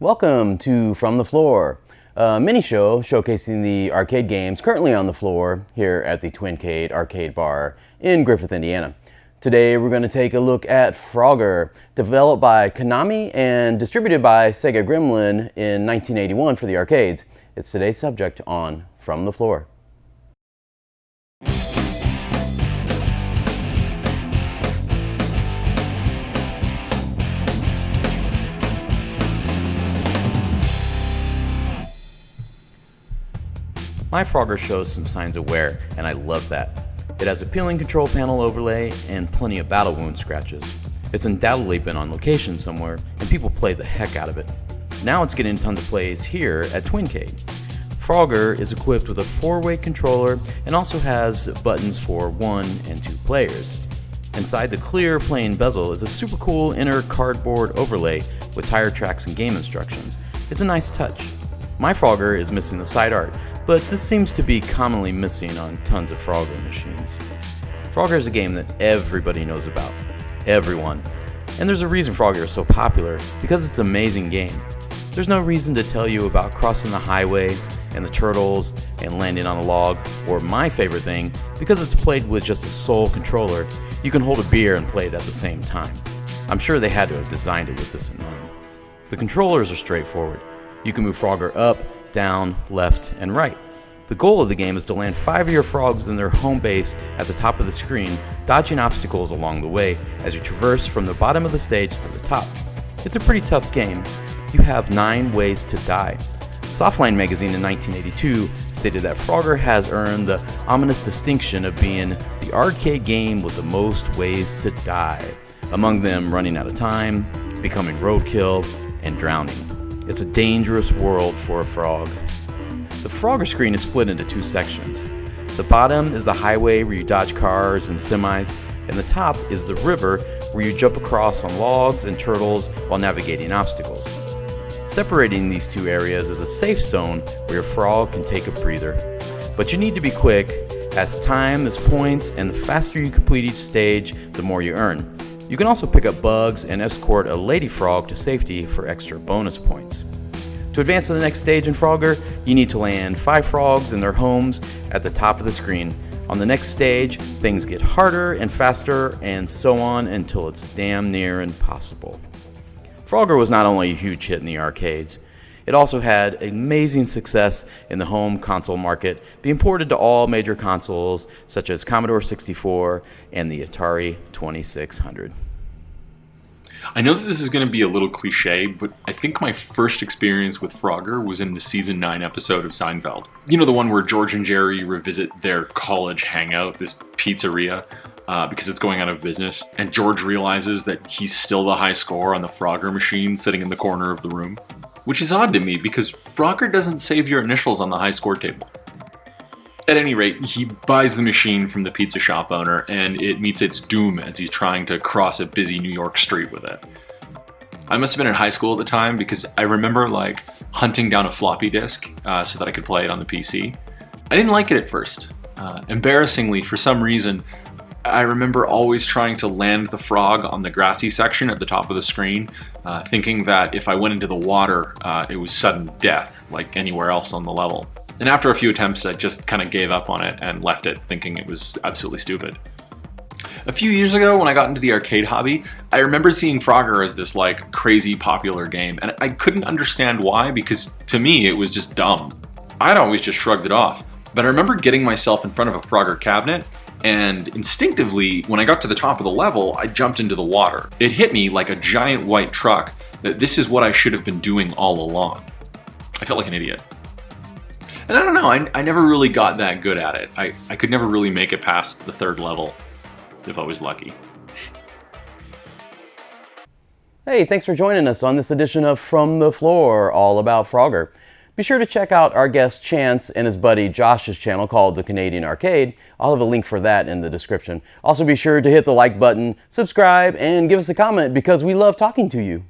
Welcome to From the Floor, a mini show showcasing the arcade games currently on the floor here at the Twincade arcade bar in Griffith, Indiana. Today we're going to take a look at Frogger, developed by Konami and distributed by Sega Gremlin in 1981 for the arcades. It's today's subject on From the Floor. My Frogger shows some signs of wear, and I love that. It has a peeling control panel overlay and plenty of battle wound scratches. It's undoubtedly been on location somewhere, and people play the heck out of it. Now it's getting tons of plays here at Twincade. Frogger is equipped with a 4-way controller and also has buttons for 1 and 2 players. Inside the clear plain bezel is a super cool inner cardboard overlay with tire tracks and game instructions. It's a nice touch. My Frogger is missing the side art, but this seems to be commonly missing on tons of Frogger machines. Frogger is a game that everybody knows about. Everyone. And there's a reason Frogger is so popular, because it's an amazing game. There's no reason to tell you about crossing the highway, and the turtles, and landing on a log, or my favorite thing, because it's played with just a sole controller, you can hold a beer and play it at the same time. I'm sure they had to have designed it with this in mind. The controllers are straightforward. You can move Frogger up, down, left, and right. The goal of the game is to land 5 of your frogs in their home base at the top of the screen, dodging obstacles along the way as you traverse from the bottom of the stage to the top. It's a pretty tough game. You have 9 ways to die. Softline magazine in 1982 stated that Frogger has earned the ominous distinction of being the arcade game with the most ways to die, among them running out of time, becoming roadkill, and drowning. It's a dangerous world for a frog. The Frogger screen is split into 2 sections. The bottom is the highway where you dodge cars and semis, and the top is the river where you jump across on logs and turtles while navigating obstacles. Separating these 2 areas is a safe zone where your frog can take a breather. But you need to be quick, as time is points, and the faster you complete each stage, the more you earn. You can also pick up bugs and escort a lady frog to safety for extra bonus points. To advance to the next stage in Frogger, you need to land 5 frogs in their homes at the top of the screen. On the next stage, things get harder and faster, and so on until it's damn near impossible. Frogger was not only a huge hit in the arcades, it also had amazing success in the home console market, being ported to all major consoles such as Commodore 64 and the Atari 2600. I know that this is going to be a little cliche, but I think my first experience with Frogger was in the season 9 episode of Seinfeld. You know, the one where George and Jerry revisit their college hangout, this pizzeria, because it's going out of business, and George realizes that he's still the high score on the Frogger machine sitting in the corner of the room. Which is odd to me, because Frogger doesn't save your initials on the high score table. At any rate, he buys the machine from the pizza shop owner, and it meets its doom as he's trying to cross a busy New York street with it. I must have been in high school at the time, because I remember hunting down a floppy disk so that I could play it on the PC. I didn't like it at first. Embarrassingly, for some reason, I remember always trying to land the frog on the grassy section at the top of the screen, thinking that if I went into the water, it was sudden death, like anywhere else on the level. And after a few attempts, I just kind of gave up on it and left it, thinking it was absolutely stupid. A few years ago, when I got into the arcade hobby, I remember seeing Frogger as this crazy popular game, and I couldn't understand why, because to me it was just dumb. I'd always just shrugged it off, but I remember getting myself in front of a Frogger cabinet, and instinctively, when I got to the top of the level, I jumped into the water. It hit me like a giant white truck that this is what I should have been doing all along. I felt like an idiot. And I don't know, I never really got that good at it. I could never really make it past the 3rd level, if I was lucky. Hey, thanks for joining us on this edition of From the Floor, all about Frogger. Be sure to check out our guest Chance and his buddy Josh's channel called The Canadian Arcade. I'll have a link for that in the description. Also be sure to hit the like button, subscribe, and give us a comment because we love talking to you.